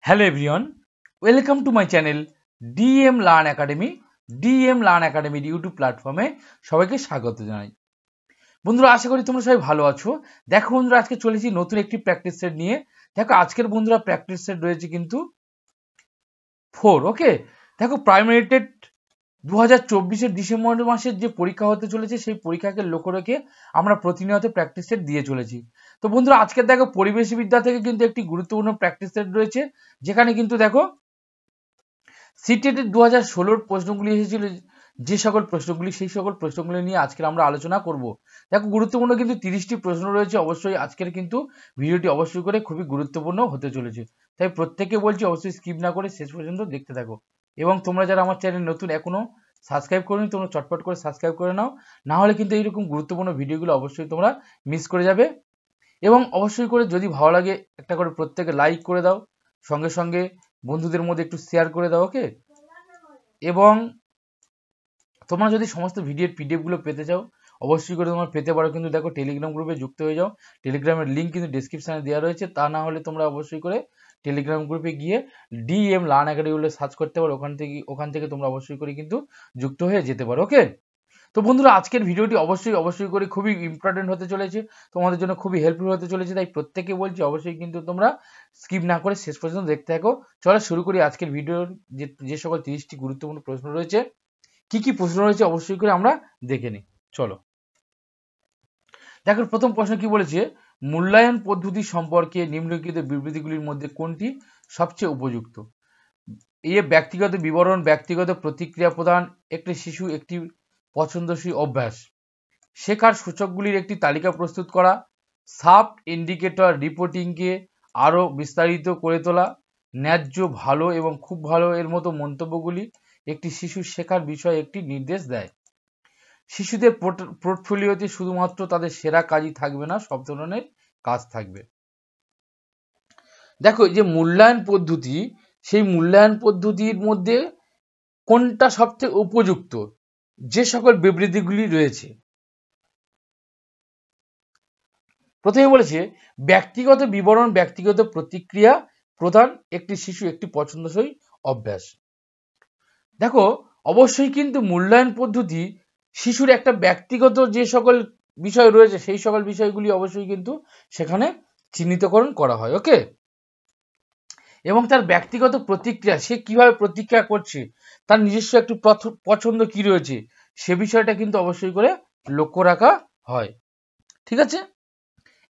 Hello everyone, welcome to my channel DM Learn Academy. DM Learn Academy YouTube প্ল্যাটফর্মে সবাইকে স্বাগত জানাই। বন্ধুরা, আশা করি তোমরা সবাই ভালো আছো। দেখো বন্ধুরা, আজকে চলেছি নতুন একটি প্র্যাকটিস সেট নিয়ে। দেখো আজকের বন্ধুরা প্র্যাকটিস সেট রয়েছে কিন্তু 4। ওকে, দেখো প্রাইমারি টেট 2024-এর ডিসেম্বর মাসের যে পরীক্ষা হতে চলেছে সেই পরীক্ষাকে লক্ষ্য রেখে আমরা প্রতিনিয়ত প্র্যাকটিস সেট দিয়ে চলেছি। তো বন্ধুরা, আজকে দেখো পরিবেশ বিদ্যা থেকে কিন্তু একটি গুরুত্বপূর্ণ প্র্যাকটিস সেট রয়েছে, যেখানে কিন্তু দেখো সিটেটের 2016-র প্রশ্নগুলি এসেছিল, যে সকল প্রশ্নগুলি সেই সকল প্রশ্নগুলি নিয়ে আজকে আমরা আলোচনা করব। দেখো গুরুত্বপূর্ণ কিন্তু 30টি প্রশ্ন রয়েছে। অবশ্যই আজকের কিন্তু ভিডিওটি অবশ্যই করে খুবই গুরুত্বপূর্ণ হতে চলেছে, তাই প্রত্যেককে বলছি অবশ্যই স্কিপ না করে শেষ পর্যন্ত দেখতে থাকো। এবং তোমরা যারা আমার চ্যানেল নতুন এখনো সাবস্ক্রাইব করোনি, তোমরা চটপট করে সাবস্ক্রাইব করে নাও, না হলে কিন্তু এইরকম গুরুত্বপূর্ণ ভিডিওগুলো অবশ্যই তোমরা মিস করে যাবে। এবং অবশ্যই করে যদি ভালো লাগে একটা করে প্রত্যেকে লাইক করে দাও, সঙ্গে সঙ্গে বন্ধুদের মধ্যে একটু শেয়ার করে দাও। ওকে, এবং তোমরা যদি সমস্ত ভিডিওর পিডিএফ গুলো পেতে চাও অবশ্যই করে তোমরা পেতে পারো, কিন্তু দেখো টেলিগ্রাম গ্রুপে যুক্ত হয়ে যাও। টেলিগ্রামের লিঙ্ক কিন্তু ডেসক্রিপশনে দেওয়া রয়েছে। তা না হলে তোমরা অবশ্যই করে টেলিগ্রাম গ্রুপে গিয়ে DM লার্ন একাডেমি বলে সার্চ করতে পারো। ওখান থেকে তোমরা অবশ্যই করে কিন্তু যুক্ত হয়ে যেতে পারো। ওকে, তো বন্ধুরা, আজকের ভিডিওটি অবশ্যই করে খুবই ইম্পর্টেন্ট হতে চলেছে, তোমাদের জন্য খুবই হেল্পফুল হতে চলেছে, তাই প্রত্যেককে বলছি অবশ্যই কিন্তু তোমরা স্কিপ না করে শেষ পর্যন্ত দেখতে থাকো। চলো শুরু করি আজকের ভিডিওর যে সকল 30টি গুরুত্বপূর্ণ প্রশ্ন রয়েছে। কি কি প্রশ্ন রয়েছে অবশ্যই করে আমরা দেখে নিই। চলো দেখো, প্রথম প্রশ্ন কি বলেছে, মূল্যায়ন পদ্ধতি সম্পর্কে নিম্নলিখিত বিবৃতিগুলির মধ্যে কোনটি সবচেয়ে উপযুক্ত? ব্যক্তিগত বিবরণ, ব্যক্তিগত প্রতিক্রিয়া প্রদান, একটি শিশু একটি পছন্দসই অভ্যাস, শেখার সূচকগুলির একটি তালিকা প্রস্তুত করা, সাব ইন্ডিকেটর রিপোর্টিংকে আরও বিস্তারিত করে তোলা, ন্যায্য, ভালো এবং খুব ভালো এর মতো মন্তব্যগুলি একটি শিশুর শেখার বিষয়ে একটি নির্দেশ দেয়। শিশুদের পোর্টফোলিওতে শুধুমাত্র তাদের সেরা কাজই থাকবে না, সব ধরনের কাজ থাকবে। দেখো, যে মূল্যায়ন পদ্ধতি, সেই মূল্যায়ন পদ্ধতির মধ্যে কোনটা সবচেয়ে উপযুক্ত, যে সকল বিবৃতিগুলি রয়েছে। প্রথমে বলেছে ব্যক্তিগত বিবরণ, ব্যক্তিগত প্রতিক্রিয়া প্রদান, একটি শিশু একটি পছন্দসই অভ্যাস। দেখো অবশ্যই কিন্তু মূল্যায়ন পদ্ধতি শিশুর একটা ব্যক্তিগত যে সকল বিষয় রয়েছে সেই সকল বিষয়গুলি অবশ্যই কিন্তু সেখানে চিহ্নিতকরণ করা হয়। ওকে, এবং তার ব্যক্তিগত প্রতিক্রিয়া, সে কিভাবে প্রতিক্রিয়া করছে, তার নিজস্ব একটু পছন্দ কি রয়েছে, সে বিষয়টা কিন্তু অবশ্যই করে লক্ষ্য রাখা হয়। ঠিক আছে,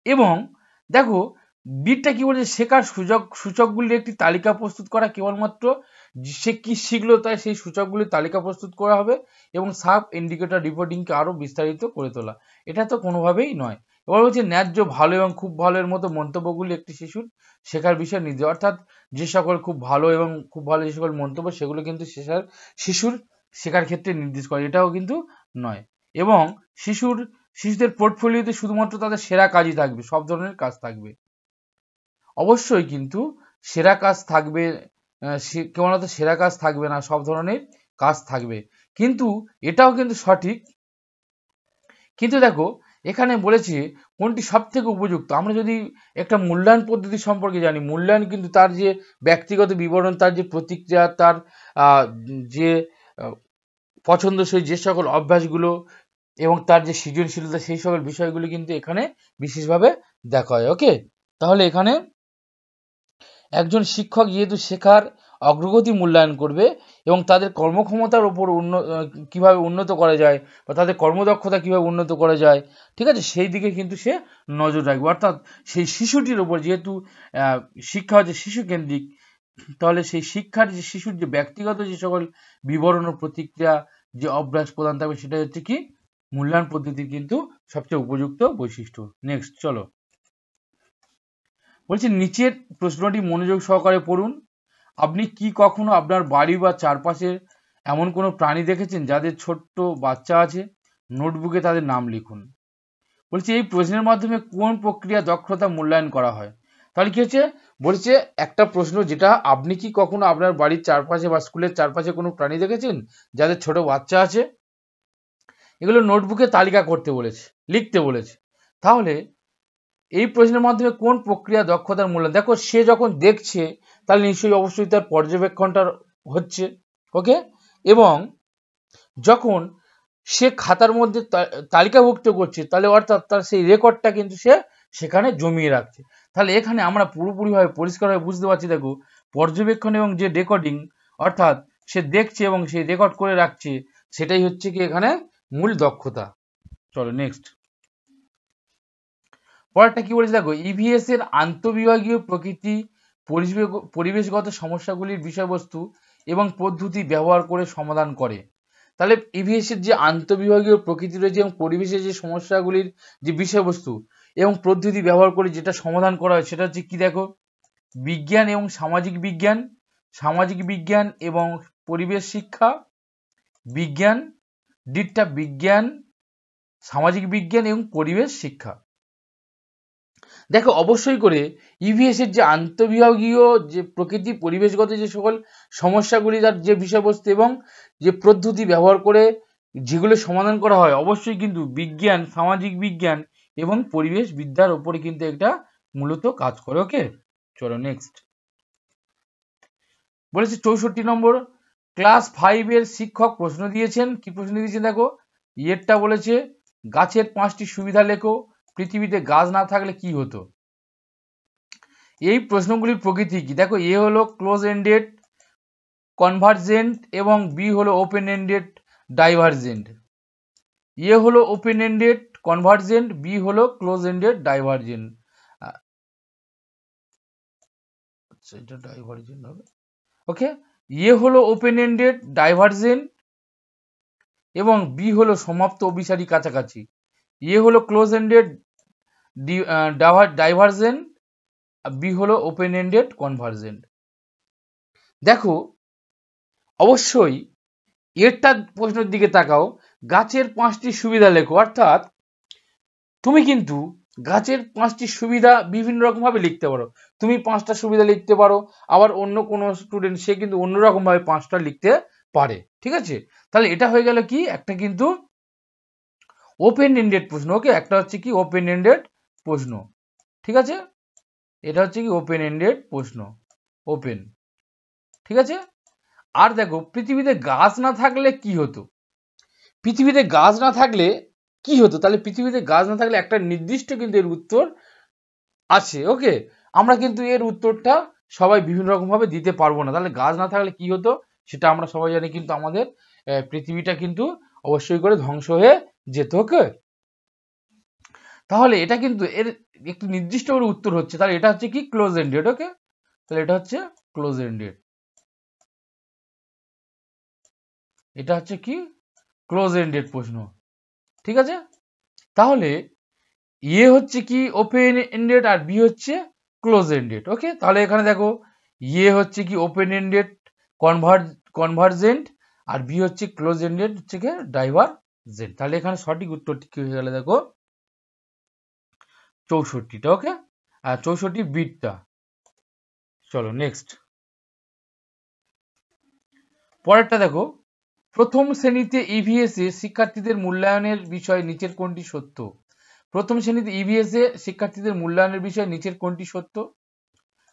এবং দেখো বিটটা কি বলছে, শেখার সূচকগুলির একটি তালিকা প্রস্তুত করা, কেবলমাত্র সে কি শিখলো তাই সেই সূচকগুলির তালিকা প্রস্তুত করা হবে, এবং সাব ইন্ডিকেটর রিপোর্টিংকে আরো বিস্তারিত করে তোলা, এটা তো কোনোভাবেই নয়। এবার হচ্ছে ন্যায্য, ভালো এবং খুব ভালো এর মতো মন্তব্যগুলি একটি শিশুর শেখার বিষয় নির্দেশ, অর্থাৎ যে সকল খুব ভালো এবং খুব ভালো যে সকল মন্তব্য সেগুলো কিন্তু শিশুর শেখার ক্ষেত্রে নির্দেশ করে, এটাও কিন্তু নয়। এবং শিশুদের পোর্টফোলিওতে শুধুমাত্র তাদের সেরা কাজই থাকবে, সব ধরনের কাজ থাকবে। অবশ্যই কিন্তু সেরা কাজ থাকবে, কেবলমাত্র সেরা কাজ থাকবে না, সব ধরনের কাজ থাকবে, কিন্তু এটাও কিন্তু সঠিক। কিন্তু দেখো এখানে বলেছে কোনটি সব থেকে উপযুক্ত। আমরা যদি একটা মূল্যায়ন পদ্ধতি সম্পর্কে জানি, মূল্যায়ন কিন্তু তার যে ব্যক্তিগত বিবরণ, তার যে প্রতিক্রিয়া, তার যে পছন্দসই যে সকল অভ্যাসগুলো এবং তার যে সৃজনশীলতা, সেই সকল বিষয়গুলি কিন্তু এখানে বিশেষভাবে দেখা হয়। ওকে, তাহলে এখানে একজন শিক্ষক যেহেতু শেখার অগ্রগতি মূল্যায়ন করবে এবং তাদের কর্মক্ষমতার উপর কিভাবে উন্নত করা যায়, বা তাদের কর্মদক্ষতা কিভাবে উন্নত করা যায়, ঠিক আছে, সেই দিকে কিন্তু সে নজর রাখবে। অর্থাৎ সেই শিশুটির উপর, যেহেতু শিক্ষা হচ্ছে শিশু কেন্দ্রিক, তাহলে সেই শিক্ষার যে শিশুর যে ব্যক্তিগত যে সকল বিবরণ ও প্রতিক্রিয়া, যে অভ্যাস প্রদান থাকবে, সেটা হচ্ছে কি মূল্যায়ন পদ্ধতির কিন্তু সবচেয়ে উপযুক্ত বৈশিষ্ট্য। নেক্সট চলো, বলছি নিচের প্রশ্নটি মনোযোগ সহকারে পড়ুন। আপনি কি কখনো আপনার বাড়ি বা চারপাশে এমন কোনো প্রাণী দেখেছেন যাদের ছোট্ট বাচ্চা আছে? নোটবুকে তাদের নাম লিখুন। বলছি এই প্রশ্নের মাধ্যমে কোন প্রক্রিয়া দক্ষতা মূল্যায়ন করা হয়? তাহলে কি হচ্ছে, বলছে একটা প্রশ্ন যেটা, আপনি কি কখনো আপনার বাড়ির চারপাশে বা স্কুলের চারপাশে কোনো প্রাণী দেখেছেন যাদের ছোট বাচ্চা আছে? এগুলো নোটবুকে তালিকা করতে বলেছে, লিখতে বলেছে। তাহলে এই প্রশ্নের মাধ্যমে কোন প্রক্রিয়া দক্ষতার মূল্যায়ন, দেখো সে যখন দেখছে তাহলে নিশ্চয়ই অবশ্যই তার পর্যবেক্ষণটা হচ্ছে। ওকে, এবং যখন সে খাতার মধ্যে তালিকাভুক্ত করছে, তাহলে অর্থাৎ তার সেই রেকর্ডটা কিন্তু সে সেখানে জমিয়ে রাখছে। তাহলে এখানে আমরা পুরোপুরিভাবে পরিষ্কারভাবে বুঝতে পারছি, দেখো পর্যবেক্ষণ এবং যে রেকর্ডিং, অর্থাৎ সে দেখছে এবং সে রেকর্ড করে রাখছে, সেটাই হচ্ছে কি এখানে মূল দক্ষতা। চলো নেক্সট, পরেরটা কি বলেছে দেখো, ইভিএস এর আন্তঃবিভাগীয় প্রকৃতি, পরিবেশগত সমস্যাগুলির বিষয়বস্তু এবং পদ্ধতি ব্যবহার করে সমাধান করে। তাহলে ইভিএস এর যে আন্তঃবিভাগীয় প্রকৃতি রয়েছে এবং পরিবেশের যে সমস্যাগুলির যে বিষয়বস্তু এবং পদ্ধতি ব্যবহার করে যেটা সমাধান করা হয়, সেটা হচ্ছে কি দেখো, বিজ্ঞান এবং সামাজিক বিজ্ঞান, সামাজিক বিজ্ঞান এবং পরিবেশ শিক্ষা, বিজ্ঞান, ডিটটা বিজ্ঞান, সামাজিক বিজ্ঞান এবং পরিবেশ শিক্ষা। দেখো অবশ্যই করে ইভিএস এর যে আন্তঃবিভাগীয় যে প্রকৃতি পরিবেশগত যে সকল সমস্যাগুলি, তার যে বিষয়বস্তু এবং যে পদ্ধতি ব্যবহার করে যেগুলো সমাধান করা হয়, অবশ্যই কিন্তু বিজ্ঞান, সামাজিক বিজ্ঞান এবং পরিবেশ বিদ্যার উপরে কিন্তু এটা মূলত কাজ করে। ওকে, চলো নেক্সট, বলেছে 64 নম্বর, ক্লাস 5 এর শিক্ষক প্রশ্ন দিয়েছেন। কি প্রশ্ন দিয়েছেন দেখো, ইয়েরটা বলেছে গাছের 5টি সুবিধা লেখো, পৃথিবীতে গাছ না থাকলে কি হতো। এই প্রশ্নগুলির প্রকৃতি কি দেখো, এ হলো ক্লোজ এন্ডেড কনভার্জেন্ট এবং বি হলো ওপেন এন্ডেড ডাইভার্জেন্ট। এ হলো ওপেন এন্ডেড কনভার্জেন্ট, বি হলো ক্লোজ এন্ডেড ডাইভার্জেন্ট। আচ্ছা, এটা ডাইভার্জেন্ট হবে। ওকে, এ হলো ওপেন এন্ডেড ডাইভার্জেন্ট এবং বি হলো সমাপ্ত অভিসারী কাছাকাছি। এ হলো ক্লোজ এন্ডেড ডাইভার্জেন্ট, বি হলো ওপেন এন্ডেড কনভার্জেন্ট। দেখো অবশ্যই এরটা প্রশ্নের দিকে তাকাও, গাছের 5টি সুবিধা লেখো, অর্থাৎ তুমি কিন্তু গাছের 5টি সুবিধা বিভিন্ন রকম ভাবে লিখতে পারো। তুমি 5টা সুবিধা লিখতে পারো, আবার অন্য কোনো স্টুডেন্ট সে কিন্তু অন্যরকম ভাবে 5টা লিখতে পারে। ঠিক আছে, তাহলে এটা হয়ে গেল কি একটা কিন্তু ওপেন এন্ডেড প্রশ্ন। ওকে, একটা হচ্ছে কি ওপেন এন্ডেড প্রশ্ন। ঠিক আছে, এটা হচ্ছে কি ওপেন এন্ডেড প্রশ্ন, ওপেন। ঠিক আছে, আর দেখো পৃথিবীতে গাছ না থাকলে কি হতো, পৃথিবীতে গাছ না থাকলে কি হতো, তাহলে পৃথিবীতে গাছ না থাকলে একটা নির্দিষ্ট কিন্তু এর উত্তর আছে। ওকে, আমরা কিন্তু এর উত্তরটা সবাই বিভিন্ন রকম ভাবে দিতে পারবো না। তাহলে গাছ না থাকলে কি হতো সেটা আমরা সবাই জানি, কিন্তু আমাদের পৃথিবীটা কিন্তু অবশ্যই করে ধ্বংস হয়ে যেত। ওকে, তাহলে এটা কিন্তু এর একটি নির্দিষ্ট করে উত্তর হচ্ছে, তাহলে এটা হচ্ছে কি ক্লোজ এন্ডেড। ওকে, তাহলে এটা হচ্ছে ক্লোজ এন্ডেড, এটা হচ্ছে কি ক্লোজ এন্ডেড প্রশ্ন। ঠিক আছে, তাহলে এ হচ্ছে কি ওপেন এন্ডেড আর বি হচ্ছে ক্লোজ এন্ডেড। ওকে, তাহলে এখানে দেখো এ হচ্ছে কি ওপেন এন্ডেড কনভার্জেন্ট আর বি হচ্ছে ক্লোজ এন্ডেড হচ্ছে কি ডাইভারজেন্ট। তাহলে এখানে সঠিক উত্তরটি কি হয়ে গেল দেখো 64টা। ওকে, আর 64 বিটটা। চলো নেক্সট, পরেরটা দেখো, প্রথম শ্রেণীতে ইভিএস এ শিক্ষার্থীদের মূল্যায়নের বিষয় নিচের কোনটি সত্য। প্রথম শ্রেণীতে ইভিএস এ শিক্ষার্থীদের মূল্যায়নের বিষয় নিচের কোনটি সত্য।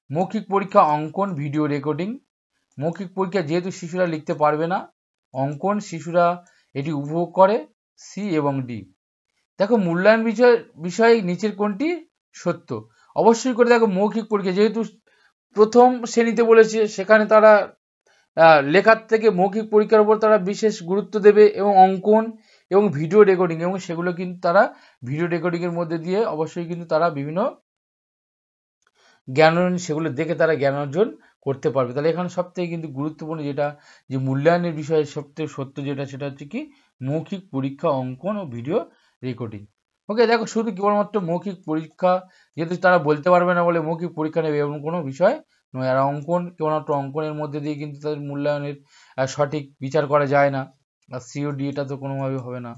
মৌখিক পরীক্ষা, অঙ্কন, ভিডিও রেকর্ডিং। মৌখিক পরীক্ষা যেহেতু শিশুরা লিখতে পারবে না, অঙ্কন শিশুরা এটি উপভোগ করে, সি এবং ডি। দেখো মূল্যায়ন বিষয়ে নিচের কোনটি সত্য। অবশ্যই করে দেখো মৌখিক পরীক্ষা যেহেতু প্রথম শ্রেণীতে বলেছে, সেখানে তারা লেখার থেকে মৌখিক পরীক্ষার উপর তারা বিশেষ গুরুত্ব দেবে, এবং অঙ্কন এবং ভিডিও রেকর্ডিং, এবং সেগুলো কিন্তু তারা ভিডিও রেকর্ডিং এর মধ্যে দিয়ে অবশ্যই কিন্তু তারা বিভিন্ন জ্ঞান অর্জন, সেগুলো দেখে তারা জ্ঞান অর্জন করতে পারবে। তাহলে এখানে সব থেকে কিন্তু গুরুত্বপূর্ণ যেটা, যে মূল্যায়নের বিষয়ে সবথেকে সত্য যেটা, সেটা হচ্ছে কি মৌখিক পরীক্ষা, অঙ্কন ও ভিডিও রেকর্ডিং। ওকে, দেখো শুধু কেবলমাত্র মৌখিক পরীক্ষা যেহেতু তারা বলতে পারবে না বলে মৌখিক পরীক্ষা নেবে এমন কোনো বিষয় নয়। আর অঙ্কন কেবলমাত্র অঙ্কনের মধ্যে দিয়ে কিন্তু তাদের মূল্যায়নের সঠিক বিচার করা যায় না। আর সিওডি এটা তো কোনোভাবে হবে না।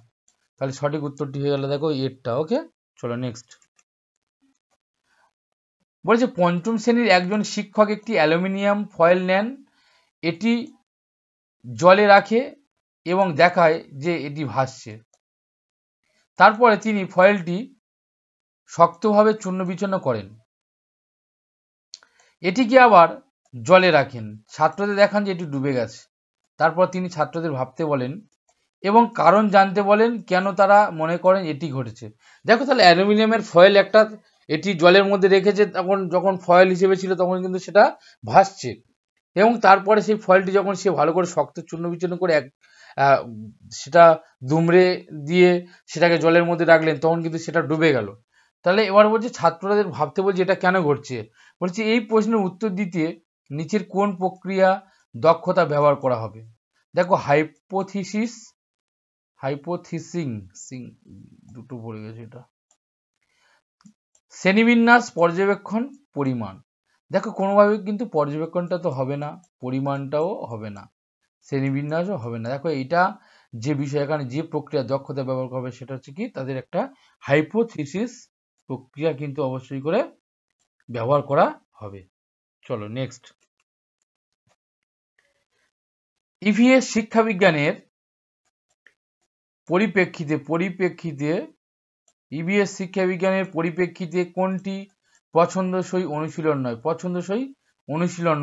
তাহলে সঠিক উত্তরটি হয়ে গেল দেখো এরটা। ওকে, চলো নেক্সট, বলেছে পঞ্চম শ্রেণীর একজন শিক্ষক একটি অ্যালুমিনিয়াম ফয়েল নেন, এটি জলে রাখে এবং দেখায় যে এটি ভাসছে। তারপরে তিনি ফয়েলটি শক্তভাবে চূর্ণ বিচূর্ণ করেন। এটিকে আবার জলে রাখেন, ছাত্রদের দেখান যে এটি ডুবে গেছে। তারপর তিনি ছাত্রদের ভাবতে বলেন এবং কারণ জানতে বলেন কেন তারা মনে করেন এটি ঘটেছে। দেখো তাহলে অ্যালুমিনিয়ামের ফয়েল একটা এটি জলের মধ্যে রেখেছে, তখন যখন ফয়েল হিসেবে ছিল তখন কিন্তু সেটা ভাসছে, এবং তারপরে সেই ফয়েলটি যখন সে ভালো করে শক্ত চূর্ণ বিচূর্ণ করে সেটা দুমড়ে দিয়ে সেটাকে জলের মধ্যে রাখলেন, তখন কিন্তু সেটা ডুবে গেল। তাহলে এবার বলছে ছাত্রদের ভাবতে বলছে এটা কেন ঘটছে। বলছে এই প্রশ্নের উত্তর দিতে নিচের কোন প্রক্রিয়া দক্ষতা ব্যবহার করা হবে। দেখো হাইপোথিসিং দুটো পড়ে গেছে এটা, শ্রেণীবিন্যাস, পর্যবেক্ষণ, পরিমাণ। দেখো কোনোভাবে কিন্তু পর্যবেক্ষণটা তো হবে না, পরিমাণটাও হবে না, শ্রেণীবিন্যাসও হবে না। দেখো এইটা যে বিষয়, এখানে যে প্রক্রিয়া দক্ষতা ব্যবহার করবে সেটা হচ্ছে কি তাদের একটা হাইপোথিসিস প্রক্রিয়া কিন্তু অবশ্যই করে ব্যবহার করা হবে। চলো নেক্সট, ইভিএস শিক্ষা বিজ্ঞানের পরিপ্রেক্ষিতে ইভিএস শিক্ষা বিজ্ঞানের পরিপ্রেক্ষিতে কোনটি পছন্দসই অনুশীলন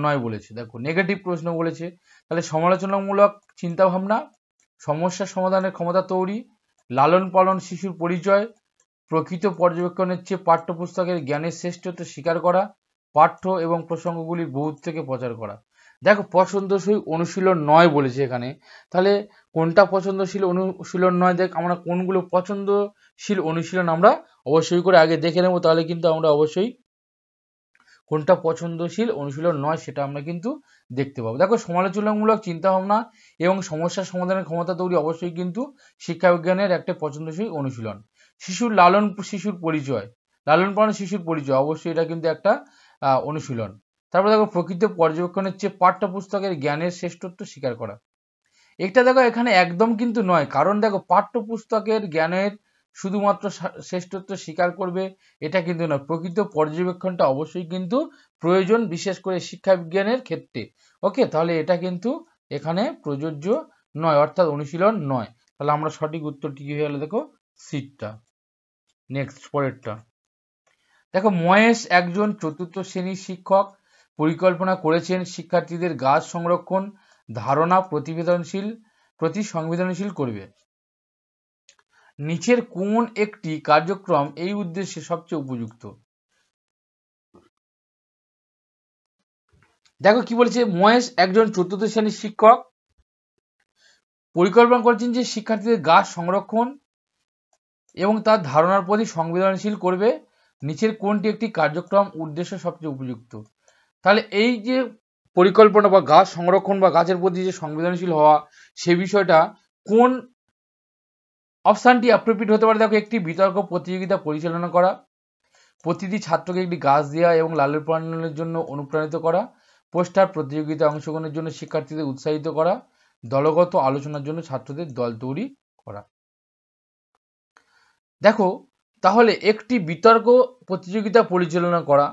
নয় বলেছে। দেখো নেগেটিভ প্রশ্ন বলেছে, তাহলে সমালোচনামূলক চিন্তা ভাবনা, সমস্যা সমাধানের ক্ষমতা তৈরি, লালন পালন, শিশুর পরিচয়, প্রকৃত পর্যবেক্ষণের চেয়ে পাঠ্যপুস্তকের জ্ঞানের শ্রেষ্ঠত্ব স্বীকার করা, পাঠ্য এবং প্রসঙ্গগুলির বহুত্ব থেকে প্রচার করা। দেখো পছন্দসই অনুশীলন নয় বলেছে এখানে, তাহলে কোনটা পছন্দশীল অনুশীলন নয়, দেখ আমরা কোনগুলো পছন্দশীল অনুশীলন আমরা অবশ্যই করে আগে দেখে নেব, তাহলে কিন্তু আমরা অবশ্যই কোনটা পছন্দশীল অনুশীলন নয় সেটা আমরা কিন্তু দেখতে পাবো। দেখো সমালোচনামূলক চিন্তাভাবনা এবং সমস্যা সমাধানের ক্ষমতা তৈরি অবশ্যই কিন্তু শিক্ষাবিজ্ঞানের একটা পছন্দসই অনুশীলন। শিশুর পরিচয়, লালন পালন শিশুর পরিচয়, অবশ্যই এটা কিন্তু একটা অনুশীলন। তারপর দেখো প্রকৃত পর্যবেক্ষণের চেয়ে পাঠ্যপুস্তকের জ্ঞানের শ্রেষ্ঠত্ব স্বীকার করা, এটা দেখো এখানে একদম কিন্তু নয়, কারণ দেখো পাঠ্যপুস্তকের জ্ঞানের শুধুমাত্র শ্রেষ্ঠত্ব স্বীকার করবে এটা কিন্তু নয়, প্রকৃত পর্যবেক্ষণটা অবশ্যই কিন্তু প্রয়োজন, বিশেষ করে শিক্ষা বিজ্ঞানের ক্ষেত্রে। ওকে, তাহলে এটা কিন্তু এখানে প্রযোজ্য নয়, অর্থাৎ অনুশীলন নয়। তাহলে আমরা সঠিক উত্তরটি কি হয়ে গেল, দেখো সিটটা। নেক্সট পরেরটা দেখো, মহেশ একজন চতুর্থ শ্রেণীর শিক্ষক, পরিকল্পনা করেছেন শিক্ষার্থীদের গাছ সংরক্ষণ ধারণা প্রতি সংবেদনশীল করবে। নিচের কোন একটি কার্যক্রম এই উদ্দেশ্যে সবচেয়ে উপযুক্ত। দেখো কি বলেছে, মহেশ একজন চতুর্থ শ্রেণীর শিক্ষক, পরিকল্পনা করেছেন যে শিক্ষার্থীদের গাছ সংরক্ষণ এবং তার ধারণার প্রতি সংবেদনশীল করবে। নিচের কোনটি একটি কার্যক্রম উদ্দেশ্য সবচেয়ে উপযুক্ত। তাহলে এই যে পরিকল্পনা বা গাছ সংরক্ষণ বা গাছের প্রতি যে সংবেদনশীল হওয়া, সে বিষয়টা কোন অপশানটি অ্যাপ্রোপ্রিয়েট হতে পারে। দেখো একটি বিতর্ক প্রতিযোগিতা পরিচালনা করা, প্রতিটি ছাত্রকে একটি গাছ দেওয়া এবং লালন পালনের জন্য অনুপ্রাণিত করা, পোস্টার প্রতিযোগিতায় অংশগ্রহণের জন্য শিক্ষার্থীদের উৎসাহিত করা, দলগত আলোচনার জন্য ছাত্রদের দল তৈরি করা। দেখো তাহলে একটি বিতর্ক প্রতিযোগিতা পরিচালনা করা,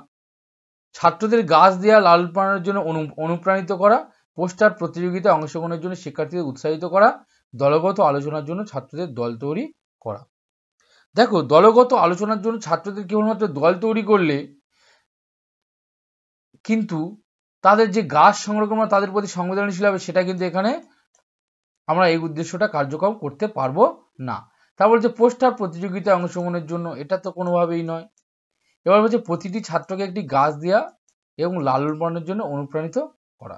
ছাত্রদের গাছ দেওয়া, লালন পালনের জন্য অনুপ্রাণিত করা, পোস্টার প্রতিযোগিতায় অংশগ্রহণের জন্য শিক্ষার্থীদের উৎসাহিত করা, দলগত আলোচনার জন্য ছাত্রদের দল তৈরি করা। দেখো দলগত আলোচনার জন্য ছাত্রদের কেবলমাত্র দল তৈরি করলে কিন্তু তাদের যে গাছ সংরক্ষণ তাদের প্রতি সংবেদনশীল হবে, সেটা কিন্তু এখানে আমরা এই উদ্দেশ্যটা কার্যক্রম করতে পারবো না। তারপর যে পোস্টার প্রতিযোগিতায় অংশগ্রহণের জন্য, এটা তো কোনোভাবেই নয়। এবার বলছে প্রতিটি ছাত্রকে একটি গাছ দেওয়া এবং লালন পালনের জন্য অনুপ্রাণিত করা,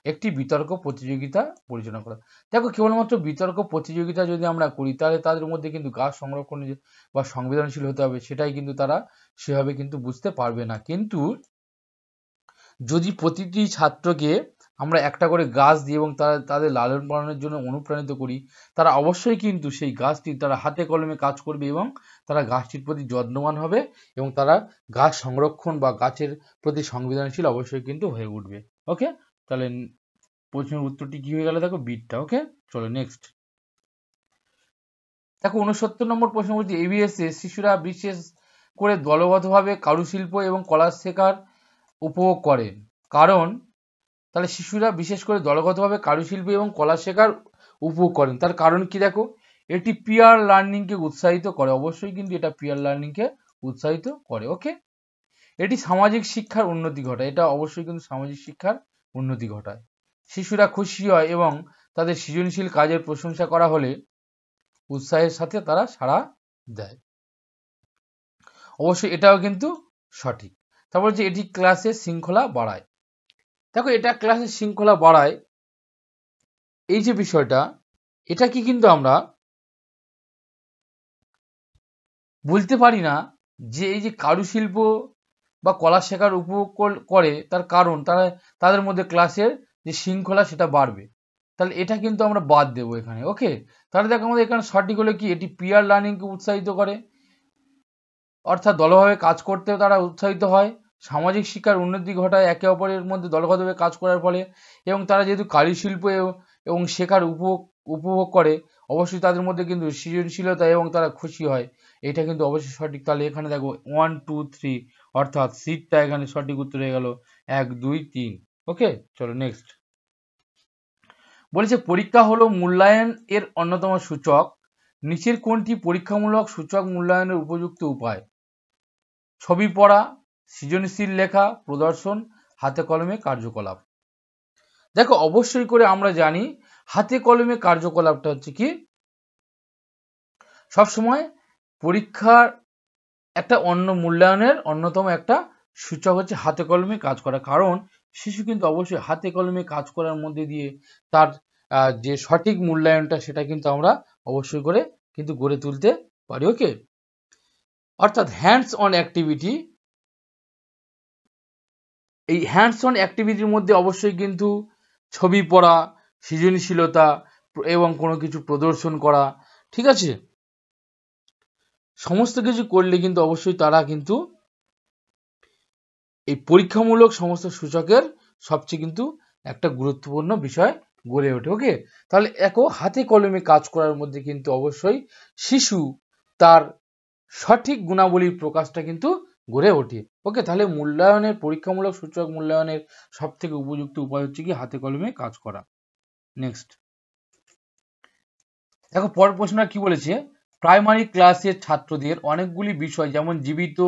একটি বিতর্ক প্রতিযোগিতা পরিচালনা করা। দেখো কেবলমাত্র বিতর্ক প্রতিযোগিতা যদি আমরা করি, তাহলে তাদের মধ্যে কিন্তু গাছ সংরক্ষণ বা সংবেদনশীল হতে হবে, সেটাই কিন্তু তারা সেভাবে কিন্তু বুঝতে পারবে না। কিন্তু যদি প্রতিটি ছাত্রকে আমরা একটা করে গাছ দিই এবং তাদের লালন পালনের জন্য অনুপ্রাণিত করি, তারা অবশ্যই কিন্তু সেই গাছটি তারা হাতে কলমে কাজ করবে এবং তারা গাছটির প্রতি যত্নবান হবে এবং তারা গাছ সংরক্ষণ বা গাছের প্রতি সংবেদনশীল অবশ্যই কিন্তু হয়ে উঠবে। ওকে, তাহলে প্রশ্নের উত্তরটি কি হয়ে গেল, দেখো বিটটা। ওকে, চলো নেক্সট দেখো 69 নম্বর প্রশ্ন বলছি, এবিএস এ শিশুরা বিশেষ করে দলগতভাবে কারুশিল্প এবং কলা শেখার উপভোগ করেন, কারণ তাহলে শিশুরা বিশেষ করে দলগতভাবে কারুশিল্প এবং কলা শেখার উপভোগ করেন, তার কারণ কি। দেখো এটি পিয়ার লার্নিংকে উৎসাহিত করে, অবশ্যই কিন্তু এটা পিয়ার লার্নিংকে উৎসাহিত করে। ওকে, এটি সামাজিক শিক্ষার উন্নতি ঘটায়। এটা অবশ্যই কিন্তু সামাজিক শিক্ষার উন্নতি ঘটায়। শিশুরা খুশি হয় এবং তাদের সৃজনশীল কাজের প্রশংসা করা হলে উৎসাহের সাথে তারা সাড়া দেয়। অবশ্যই এটাও কিন্তু সঠিক। তারপর যে এটি ক্লাসের শৃঙ্খলা বাড়ায়। দেখো এটা ক্লাসের শৃঙ্খলা বাড়ায়, এই যে বিষয়টা, এটা কি কিন্তু আমরা বলতে পারি না যে এই যে কারুশিল্প বা কলা শেখার উপভোগ করে, তার কারণ তাদের মধ্যে ক্লাসের যে শৃঙ্খলা সেটা বাড়বে। তাহলে এটা কিন্তু আমরা বাদ দেবো এখানে। ওকে, তাহলে দেখো আমাদের এখানে সঠিক হলো কি, এটি পিয়ার লার্নিংকে উৎসাহিত করে, অর্থাৎ দলভাবে কাজ করতেও তারা উৎসাহিত হয়। সামাজিক শিক্ষার উন্নতি ঘটায় একে অপরের মধ্যে দলগতভাবে কাজ করার ফলে, এবং তারা যেহেতু কারুশিল্প এবং শেখার উপভোগ করে, অবশ্যই তাদের মধ্যে কিন্তু সৃজনশীলতা এবং তারা খুশি হয়। এটা কিন্তু অবশ্যই সঠিক। তাহলে এখানে দেখো 1 2 3, অর্থাৎ সিটটা এখানে সঠিক উত্তর হয়ে গেল 1 2 3। ওকে, চলো নেক্সট। বলেছে পরীক্ষা হলো মূল্যায়ন এর অন্যতম সূচক, নিচের কোনটি পরীক্ষামূলক সূচক মূল্যায়নের উপযুক্ত উপায়? ছবি পড়া, সৃজনশীল লেখা, প্রদর্শন, হাতে কলমে কার্যকলাপ। দেখো অবশ্যই করে আমরা জানি হাতে কলমে কার্যকলাপটা হচ্ছে কি সবসময় পরীক্ষার একটা মূল্যায়নের অন্যতম একটা সূচক হচ্ছে হাতে কলমে কাজ করা। কারণ শিশু কিন্তু অবশ্যই হাতে কলমে কাজ করার মধ্যে দিয়ে তার যে সঠিক মূল্যায়নটা সেটা কিন্তু আমরা অবশ্যই করে কিন্তু গড়ে তুলতে পারি। ওকে, অর্থাৎ হ্যান্ডস অন অ্যাক্টিভিটি, এই হ্যান্ডস অন অ্যাক্টিভিটির মধ্যে অবশ্যই কিন্তু ছবি পড়া, সৃজনশীলতা এবং কোনো কিছু প্রদর্শন করা, ঠিক আছে, সমস্ত কিছু করলে কিন্তু অবশ্যই তারা কিন্তু এই পরীক্ষামূলক সমস্ত সূচকের সবচেয়ে কিন্তু একটা গুরুত্বপূর্ণ বিষয় গড়ে ওঠে। ওকে, তাহলে দেখো হাতে কলমে কাজ করার মধ্যে কিন্তু অবশ্যই শিশু তার সঠিক গুণাবলীর প্রকাশটা কিন্তু গড়ে ওঠে। ওকে, তাহলে মূল্যায়নের পরীক্ষামূলক সূচক মূল্যায়নের সব থেকে উপযুক্ত উপায় হচ্ছে কি হাতে কলমে কাজ করা। নেক্সট দেখো পরের প্রশ্নটা কি বলেছে, প্রাইমারি ক্লাসের ছাত্রদের অনেকগুলি বিষয় যেমন জীবিত,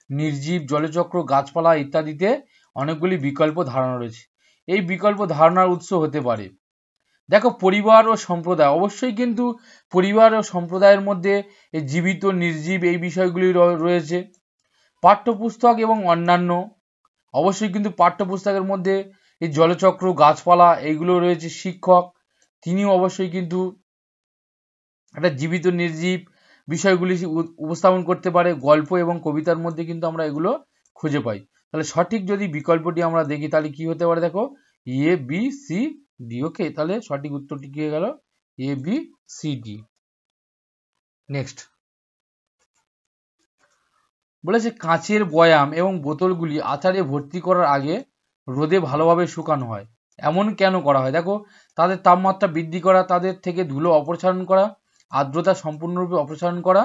নির্জীব, জলচক্র, গাছপালা ইত্যাদিতে অনেকগুলি বিকল্প ধারণা রয়েছে। এই বিকল্প ধারণার উৎস হতে পারে, দেখো পরিবার ও সম্প্রদায়। অবশ্যই কিন্তু পরিবার ও সম্প্রদায়ের মধ্যে এই জীবিত, নির্জীব এই বিষয়গুলি রয়েছে। পাঠ্যপুস্তক এবং অন্যান্য, অবশ্যই কিন্তু পাঠ্যপুস্তকের মধ্যে এই জলচক্র, গাছপালা এইগুলো রয়েছে। শিক্ষক তিনিও অবশ্যই কিন্তু একটা জীবিত, নির্জীব বিষয়গুলি উপস্থাপন করতে পারে। গল্প এবং কবিতার মধ্যে কিন্তু আমরা এগুলো খুঁজে পাই। তাহলে সঠিক যদি বিকল্পটি আমরা দেখি তাহলে কি হতে পারে, দেখো এ বি সি ডি। ওকে, তাহলে সঠিক উত্তরটি কি হয়ে গেল A B C D. Next বলেছে কাঁচের বয়াম এবং বোতলগুলি আচারে ভর্তি করার আগে রোদে ভালোভাবে শুকানো হয়, এমন কেন করা হয়? দেখো তাদের তাপমাত্রা বৃদ্ধি করা, তাদের থেকে ধুলো অপসারণ করা, আর্দ্রতা সম্পূর্ণরূপে অপসারণ করা,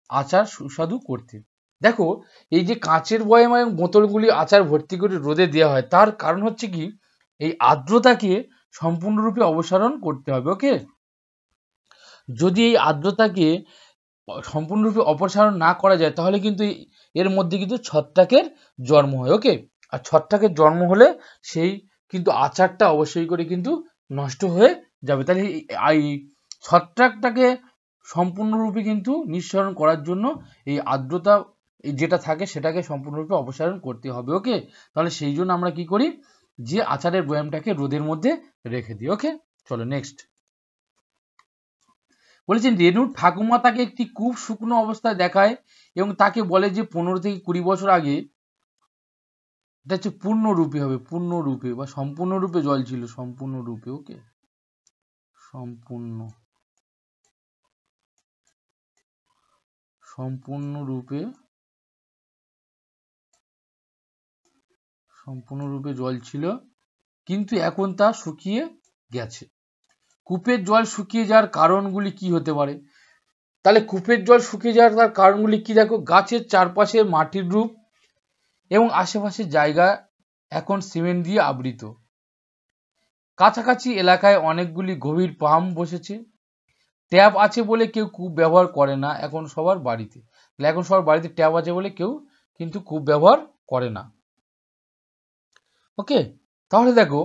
আচার সুস্বাদু করতে। দেখো এই যে কাঁচের বয়াম এবং বোতলগুলি আচার ভর্তি করে রোদে দেওয়া হয়, তার কারণ হচ্ছে কি এই আর্দ্রতাকে সম্পূর্ণরূপে অপসারণ করতে হবে। ওকে, যদি এই আর্দ্রতাকে সম্পূর্ণরূপে অপসারণ না করা যায় তাহলে কিন্তু এর মধ্যে কিন্তু ছত্রাকের জন্ম হয়। ওকে, আর ছত্রাকের জন্ম হলে সেই কিন্তু আচারটা অবশ্যই করে কিন্তু নষ্ট হয়ে যাবে। তাহলে এই ছত্রাকটাকে সম্পূর্ণরূপে কিন্তু নিঃসরণ করার জন্য এই আর্দ্রতা যেটা থাকে সেটাকে সম্পূর্ণরূপে অপসারণ করতে হবে। ওকে, তাহলে সেই জন্য আমরা কি করি, যে আচারের বয়ামটাকে রোদের মধ্যে রেখে দিই। ওকে, চলো নেক্সট। বলেছেন রেণুর ঠাকুমা তাকে একটি খুব শুকনো অবস্থায় দেখায় এবং তাকে বলে যে 15 থেকে 20 বছর আগে এটা হচ্ছে পূর্ণরূপে হবে, পূর্ণরূপে বা সম্পূর্ণরূপে জল ছিল, সম্পূর্ণরূপে। ওকে, সম্পূর্ণরূপে জল ছিল, কিন্তু এখন তা শুকিয়ে গেছে। কূপের জল শুকিয়ে যাওয়ার কারণগুলি কি হতে পারে? তাহলে কূপের জল শুকিয়ে যাওয়ার তার কারণগুলি কি? দেখো গাছের চারপাশে মাটির রূপ এবং আশেপাশের জায়গা এখন সিমেন্ট দিয়ে আবৃত। কাছাকাছি এলাকায় অনেকগুলি গভীর পাম্প বসেছে। ট্যাপ আছে বলে কেউ কূপ ব্যবহার করে না এখন সবার বাড়িতে। এখন সবার বাড়িতে ট্যাপ আছে বলে কেউ কিন্তু কূপ ব্যবহার করে না। ওকে, তাহলে দেখো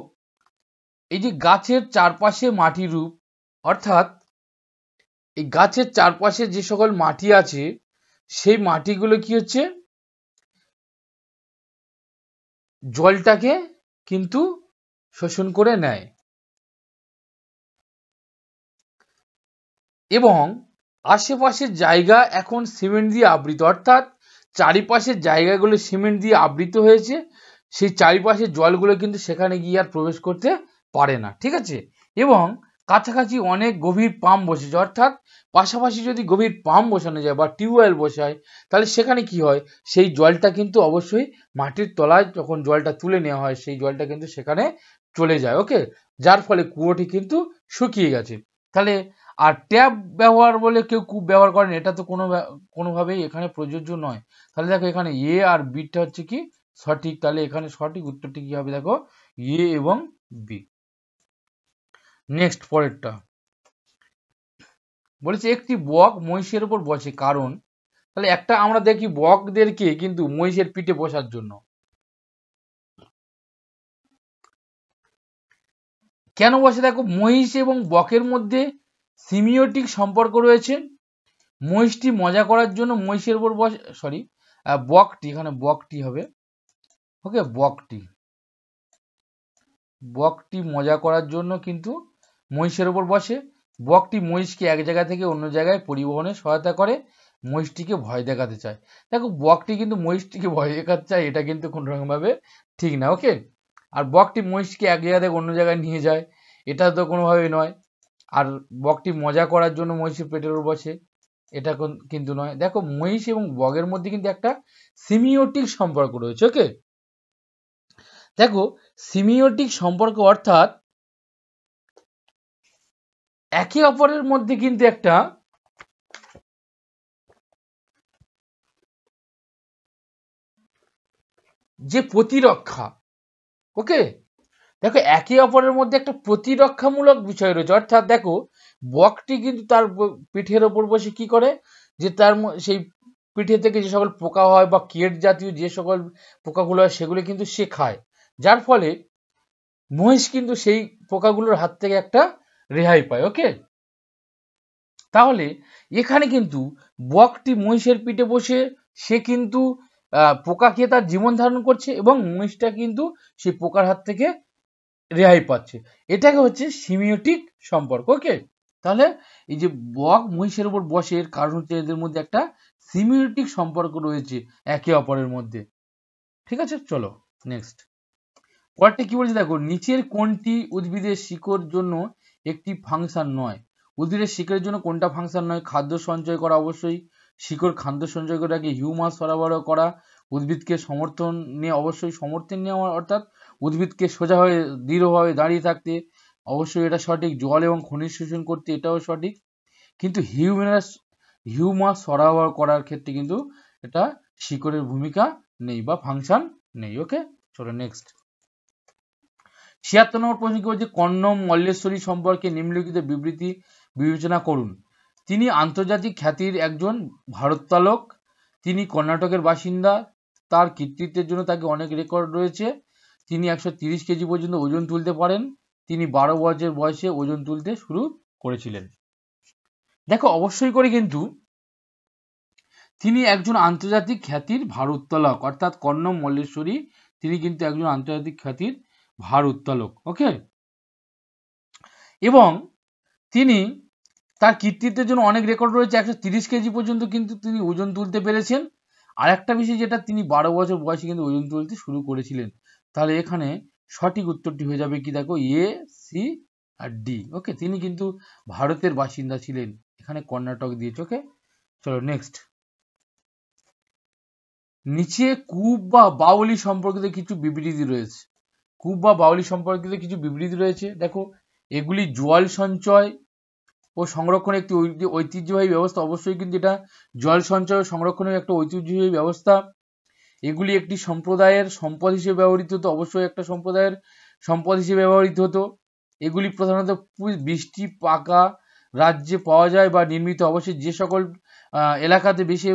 এই যে গাছের চারপাশে মাটির রূপ, অর্থাৎ এই গাছের চারপাশে যে সকল মাটি আছে সেই মাটিগুলো কি হচ্ছে জলটাকে কিন্তু শোষণ করে নেয় এবং আশেপাশের জায়গা এখন সিমেন্ট দিয়ে আবৃত, অর্থাৎ চারিপাশের জায়গাগুলো সিমেন্ট দিয়ে আবৃত হয়েছে, সেই চারিপাশের জলগুলো কিন্তু সেখানে গিয়ে আর প্রবেশ করতে পারে না। ঠিক আছে, এবং কাছাকাছি অনেক গভীর পাম্প বসেছে, অর্থাৎ পাশাপাশি যদি গভীর পাম্প বসানো যায় বা টিউবওয়েল বসায় তাহলে সেখানে কি হয়, সেই জলটা কিন্তু অবশ্যই মাটির তলায় যখন জলটা তুলে নেওয়া হয় সেই জলটা কিন্তু সেখানে চলে যায়। ওকে, যার ফলে কুয়োটি কিন্তু শুকিয়ে গেছে। তাহলে আর ট্যাপ ব্যবহার বলে কেউ কূপ ব্যবহার করেন, এটা তো কোনোভাবেই এখানে প্রযোজ্য নয়। তাহলে দেখো এখানে এ আর বিটা হচ্ছে কি সঠিক, তাহলে এখানে সঠিক উত্তরটি কি হবে, দেখো এ এবং বি। নেক্সট পরেরটা বলেছে একটি বক মহিষের উপর বসে, কারণ তাহলে একটা আমরা দেখি বকদেরকে কিন্তু মহিষের পিঠে বসার জন্য কেন বসে, দেখো মহিষ এবং বকের মধ্যে সিমিওটিক সম্পর্ক রয়েছে। মহিষটি মজা করার জন্য মহিষের উপর বসে, সরি বকটি, এখানে বকটি হবে। ওকে, বকটি মজা করার জন্য কিন্তু মহিষের উপর বসে। বকটি মহিষকে এক জায়গা থেকে অন্য জায়গায় পরিবহনে সহায়তা করে, মহিষটিকে ভয় দেখাতে চায়। দেখো বকটি কিন্তু মহিষটিকে ভয় দেখাতে চায়, এটা কিন্তু কোনো রকম ভাবে ঠিক না। ওকে, আর বকটি মহিষকে এক জায়গা থেকে অন্য জায়গায় নিয়ে যায়, এটা তো কোনোভাবেই নয়। আর বকটি মজা করার জন্য মহিষের পেটের উপর বসে, এটা কিন্তু নয়। দেখো মহিষ এবং বগের মধ্যে কিন্তু একটা সিমিওটিক সম্পর্ক রয়েছে। ওকে, দেখো সিমিওটিক সম্পর্ক অর্থাৎ একে অপরের মধ্যে কিন্তু একটা যে প্রতিরক্ষা, ওকে দেখো একে অপরের মধ্যে একটা প্রতিরক্ষামূলক বিষয় রয়েছে। অর্থাৎ দেখো বকটি কিন্তু তার পিঠের ওপর বসে কি করে, যে তার সেই পিঠে থেকে যে সকল পোকা হয় বা কীট জাতীয় যে সকল পোকাগুলো হয় সেগুলো কিন্তু সে খায়, যার ফলে মহিষ কিন্তু সেই পোকাগুলোর হাত থেকে একটা রেহাই পায়। ওকে, তাহলে এখানে কিন্তু বকটি মহিষের পিঠে বসে সে কিন্তু পোকা খেয়ে তার জীবন ধারণ করছে এবং মহিষটা কিন্তু সেই পোকার হাত থেকে রেহাই পাচ্ছে, এটাকে হচ্ছে সিমিওটিক সম্পর্ক। ওকে, তাহলে এই যে বক মহিষের উপর বসে এর কারণ হচ্ছে এদের মধ্যে একটা সিমিওটিক সম্পর্ক রয়েছে একে অপরের মধ্যে। ঠিক আছে, চলো নেক্সট পরেরটা কি বলছে, দেখো নিচের কোনটি উদ্ভিদের শিকড় জন্য একটি ফাংশন নয়। উদ্ভিদের শিকড়ের জন্য কোনটা ফাংশন নয়, খাদ্য সঞ্চয় করা অবশ্যই, শিকড় খাদ্য সঞ্চয় করে রাখে, হিউমাস সরবরাহ করা, উদ্ভিদকে সমর্থন নিয়ে অবশ্যই সমর্থন নেওয়া, অর্থাৎ উদ্ভিদকে সোজা হয়ে দৃঢ়ভাবে দাঁড়িয়ে থাকতে অবশ্যই এটা সঠিক, জল এবং খনিজ শোষণ করতে এটাও সঠিক, কিন্তু হিউমাস সরবরাহ করার ক্ষেত্রে কিন্তু এটা শিকড়ের ভূমিকা নেই বা ফাংশন নেই। ওকে, চলো নেক্সট ৭৬ নম্বর প্রশ্ন কি বলছে, কর্ণম মল্লেশ্বরী সম্পর্কে নিম্নলিখিত বিবৃতি বিবেচনা করুন। তিনি আন্তর্জাতিক খ্যাতির একজন ভারোত্তোলক, তিনি কর্ণাটকের বাসিন্দা, তার কৃতিত্বের জন্য তাকে অনেক রেকর্ড রয়েছে, তিনি ১৩০ কেজি পর্যন্ত ওজন তুলতে পারেন, তিনি ১২ বছর বয়সে ওজন তুলতে শুরু করেছিলেন। দেখো অবশ্যই করে কিন্তু তিনি একজন আন্তর্জাতিক খ্যাতির ভারোত্তোলক, অর্থাৎ কর্ণম মল্লেশ্বরী তিনি কিন্তু একজন আন্তর্জাতিক খ্যাতির ভারোত্তোলক। ওকে, এবং তিনি তার কৃতিত্বের জন্য অনেক রেকর্ড রয়েছে, ১৩০ কেজি পর্যন্ত কিন্তু তিনি ওজন তুলতে পেরেছেন। আর একটা বিষয় যেটা তিনি ১২ বছর বয়সে কিন্তু ওজন তুলতে শুরু করেছিলেন। তাহলে এখানে সঠিক উত্তরটি হয়ে যাবে কি, দেখো এ, সি আর ডি। ওকে, তিনি কিন্তু ভারতের বাসিন্দা ছিলেন, এখানে কর্ণাটক দিয়েছে। ওকে, চলো নেক্সট নিচে কূপ বা বাউলি সম্পর্কিত কিছু বিবৃতি রয়েছে। কূপ বা বাউলি সম্পর্কিত কিছু বিবৃতি রয়েছে, দেখো এগুলি জল সঞ্চয় ও সংরক্ষণের একটি ঐতিহ্যবাহী ব্যবস্থা, অবশ্যই কিন্তু এটা জল সঞ্চয় ও সংরক্ষণের একটা ঐতিহ্যবাহী ব্যবস্থা। এগুলি একটি সম্প্রদায়ের সম্পদ হিসেবে ব্যবহৃত হতো, অবশ্যই একটা সম্প্রদায়ের সম্পদ হিসেবে ব্যবহৃত হতো। এগুলি প্রধানত বৃষ্টি পাকা রাজ্যে পাওয়া যায় বা নির্মিত, অবশ্যই যে সকল এলাকাতে বেশি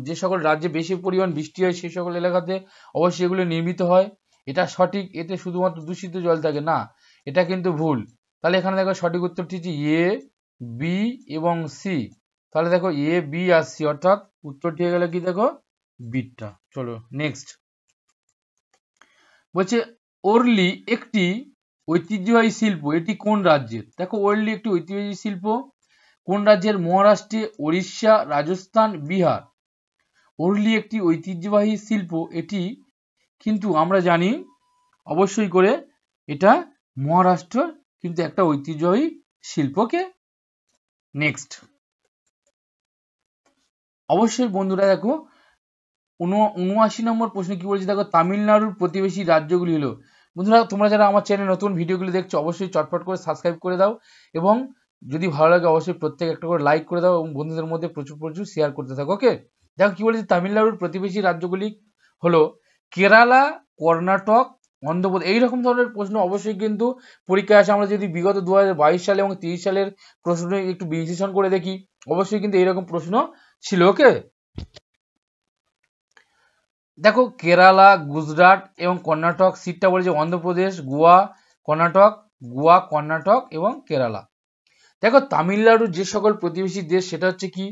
যে সকল রাজ্যে বেশি পরিমাণ বৃষ্টি হয় সেই সকল এলাকাতে অবশ্যই এগুলো নির্মিত হয়। এটা সঠিক, এতে শুধুমাত্র দূষিত জল থাকে না, এটা কিন্তু ভুল। তাহলে এখানে দেখো সঠিক উত্তরটি হচ্ছে এ, বি এবং সি। তাহলে দেখো এ, বি আর সি, অর্থাৎ উত্তরটি হয়ে গেল কি দেখো বিটা। চলো নেক্সট। বলছে ওরলি একটি ঐতিহ্যবাহী শিল্প, এটি কোন রাজ্যের? দেখো ওরলি একটি ঐতিহ্যবাহী শিল্প কোন রাজ্যের? মহারাষ্ট্রে, উড়িষ্যা, রাজস্থান, বিহার। ওরলি একটি ঐতিহ্যবাহী শিল্প, এটি কিন্তু আমরা জানি অবশ্যই করে এটা মহারাষ্ট্র কিন্তু একটা ঐতিহ্যবাহী শিল্পকে। নেক্সট। অবশ্যই বন্ধুরা দেখো 79 নম্বর প্রশ্ন কি বলছে দেখো, তামিলনাড়ুর প্রতিবেশী রাজ্যগুলি হলো। বন্ধুরা তোমরা যারা আমার চ্যানেলে নতুন ভিডিওগুলি দেখছো অবশ্যই চটপট করে সাবস্ক্রাইব করে দাও, এবং যদি ভালো লাগে অবশ্যই প্রত্যেক একটা করে লাইক করে দাও এবং বন্ধুদের মধ্যে প্রচুর প্রচুর শেয়ার করতে থাকো। ওকে, দেখো কি বলেছে, তামিলনাড়ুর প্রতিবেশী রাজ্যগুলি হলো কেরালা, কর্ণাটক, অন্ধ্রপ্রদেশ। এইরকম ধরনের প্রশ্ন অবশ্যই কিন্তু পরীক্ষায় আসে। আমরা যদি বিগত 2022 সালে এবং 30 সালের প্রশ্ন একটু বিশ্লেষণ করে দেখি, অবশ্যই কিন্তু এইরকম প্রশ্ন ছিল। ওকে, দেখো কেরালা, গুজরাট এবং কর্ণাটক। সিটটা বলেছে অন্ধ্রপ্রদেশ, গোয়া, কর্ণাটক এবং কেরালা। দেখো তামিলনাড়ুর যে সকল প্রতিবেশী দেশ সেটা হচ্ছে কি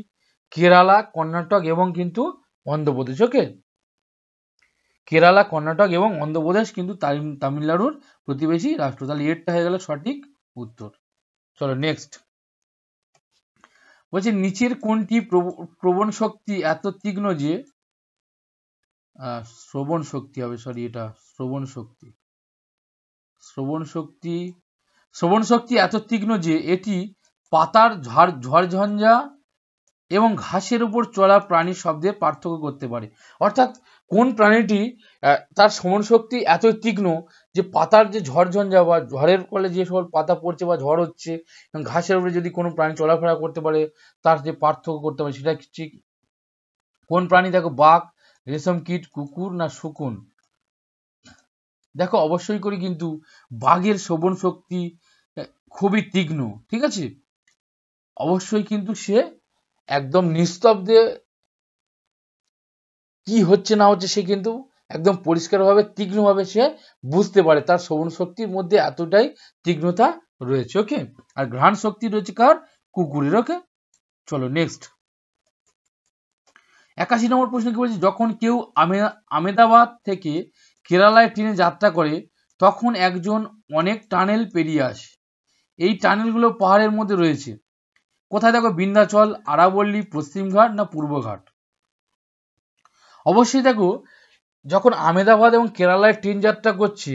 কেরালা, কর্ণাটক এবং কিন্তু অন্ধ্রপ্রদেশ। ওকে, কেরালা, কর্ণাটক এবং অন্ধ্রপ্রদেশ কিন্তু তামিলনাড়ুর প্রতিবেশী রাষ্ট্র। তাহলে এরটা হয়ে গেল সঠিক উত্তর। চলো নেক্সট। বলছে নিচের কোনটি প্রবণ শক্তি এত তীক্ষ্ণ যে শ্রবণ শক্তি হবে, সরি এটা শ্রবণ শক্তি এত তীক্ষ্ণ যে এটি পাতার ঝড়ঝঞ্ঝা এবং ঘাসের উপর চলা প্রাণীর শব্দে পার্থক্য করতে পারে। অর্থাৎ কোন প্রাণীটি তার শ্রবণ শক্তি এত তীক্ষ্ণ যে পাতার যে ঝড়ঝঞ্ঝা বা ঝড়ের ফলে যে সকল পাতা পড়ছে বা ঝড় হচ্ছে এবং ঘাসের উপরে যদি কোনো প্রাণী চলাফেরা করতে পারে তার যে পার্থক্য করতে পারে সেটা ঠিক কোন প্রাণী? দেখো বাঘ, রেশম কীট, কুকুর না শকুন। দেখো অবশ্যই করে কিন্তু বাঘের শ্রবণ শক্তি খুবই তীক্ষ্ণ, ঠিক আছে। অবশ্যই কিন্তু সে একদম নিস্তব্ধে কি হচ্ছে না হচ্ছে সে কিন্তু একদম পরিষ্কারভাবে তীক্ষ্ণভাবে সে বুঝতে পারে, তার শ্রবণ শক্তির মধ্যে এতটাই তীক্ষ্ণতা রয়েছে। ওকে, আর ঘ্রাণ শক্তি রয়েছে কার? কুকুরের। ওকে, চলো নেক্সট। 81 নম্বর প্রশ্ন কি বলছে, যখন কেউ আমেদাবাদ থেকে কেরালায় ট্রেনে যাত্রা করে তখন একজন অনেক টানেল পেরিয়ে আসে। এই টানেলগুলো পাহাড়ের মধ্যে রয়েছে কোথায়? দেখো বিন্ধ্যাচল, আরাবল্লী, পশ্চিমঘাট না পূর্বঘাট। অবশ্যই দেখো যখন আমেদাবাদ এবং কেরালায় ট্রেন যাত্রা করছে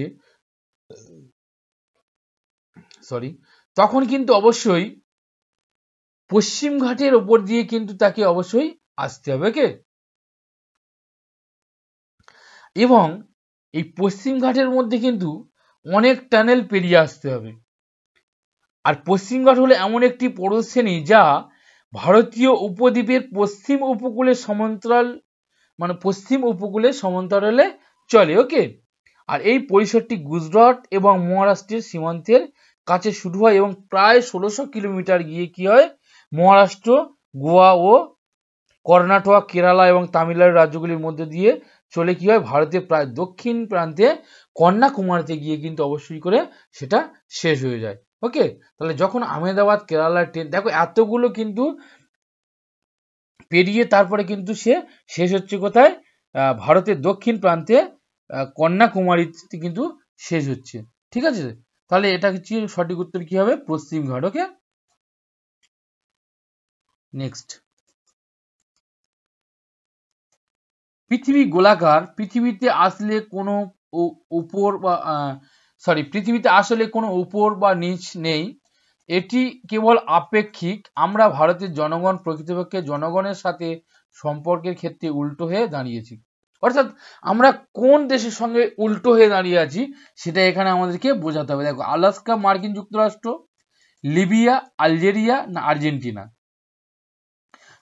তখন কিন্তু অবশ্যই পশ্চিম ঘাটের ওপর দিয়ে কিন্তু তাকে অবশ্যই আসতে হবে। ওকে, এবং এই পশ্চিম ঘাটের মধ্যে কিন্তু অনেক টানেল পেরিয়ে আসতে হবে। আর পশ্চিম ঘাট হলো এমন একটি পর্বতশ্রেণী যা ভারতীয় উপদ্বীপের পশ্চিম উপকূলের সমান্তরালে চলে। ওকে, আর এই পরিসরটি গুজরাট এবং মহারাষ্ট্রের সীমান্তের কাছে শুরু হয় এবং প্রায় 1600 কিলোমিটার গিয়ে কি হয় মহারাষ্ট্র, গোয়া ও কর্ণাটক, কেরালা এবং তামিলনাড়ু রাজ্যগুলির মধ্যে দিয়ে চলে কি হয় ভারতের প্রায় দক্ষিণ প্রান্তে কন্যাকুমারীতে গিয়ে কিন্তু অবশ্যই করে সেটা শেষ হয়ে যায়। ওকে, তাহলে যখন আহমেদাবাদ কেরালার ট্রেন দেখো এতগুলো কিন্তু পেরিয়ে তারপরে কিন্তু সে শেষ হচ্ছে কোথায়? ভারতের দক্ষিণ প্রান্তে কন্যাকুমারীতে কিন্তু শেষ হচ্ছে, ঠিক আছে। তাহলে এটা হচ্ছে সঠিক উত্তর কি হবে? পশ্চিম ঘাট। ওকে, নেক্সট। পৃথিবী গোলাকার, পৃথিবীতে আসলে কোনো উপর বা পৃথিবীতে আসলে কোনো উপর বা নিচ নেই, এটি কেবল আপেক্ষিক। আমরা ভারতের জনগণ প্রকৃতপক্ষে জনগণের সাথে সম্পর্কের ক্ষেত্রে উল্টো হয়ে দাঁড়িয়েছি। অর্থাৎ আমরা কোন দেশের সঙ্গে উল্টো হয়ে দাঁড়িয়ে আছি সেটা এখানে আমাদেরকে বোঝাতে হবে। দেখো আলাস্কা, মার্কিন যুক্তরাষ্ট্র, লিবিয়া, আলজেরিয়া না আর্জেন্টিনা।